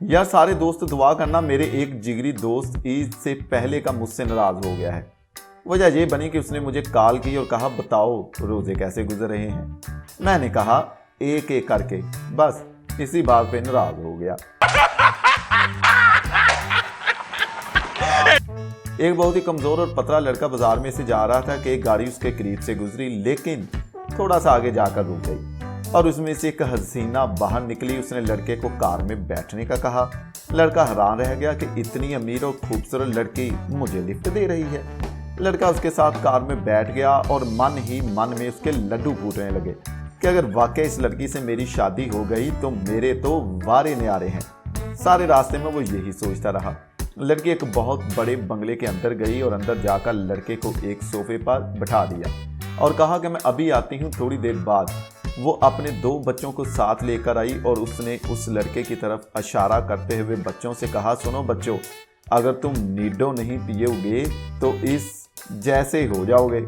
यार सारे दोस्त दुआ करना, मेरे एक जिगरी दोस्त ईद से पहले का मुझसे नाराज हो गया है। वजह ये बनी कि उसने मुझे कॉल की और कहा बताओ रोजे कैसे गुजर रहे हैं। मैंने कहा एक एक करके, बस इसी बात पे नाराज हो गया। एक बहुत ही कमजोर और पतला लड़का बाजार में से जा रहा था कि एक गाड़ी उसके करीब से गुजरी, लेकिन थोड़ा सा आगे जाकर रुक गई और उसमें से एक हसीना बाहर निकली। उसने लड़के को कार में बैठने का कहा। लड़का हैरान रह गया कि इतनी अमीर और खूबसूरत लड़की मुझे लिफ्ट दे रही है। लड़का उसके साथ कार में बैठ गया और मन ही मन में उसके लड्डू फूटने लगे कि अगर वाकई इस लड़की से मेरी शादी हो गई तो मेरे तो वारे न्यारे हैं। सारे रास्ते में वो यही सोचता रहा। लड़की एक बहुत बड़े बंगले के अंदर गई और अंदर जाकर लड़के को एक सोफे पर बैठा दिया और कहा कि मैं अभी आती हूँ थोड़ी देर बाद। वो अपने 2 बच्चों को साथ लेकर आई और उसने उस लड़के की तरफ इशारा करते हुए बच्चों से कहा, सुनो बच्चों, अगर तुम नीडो नहीं पियोगे तो इस जैसे हो जाओगे।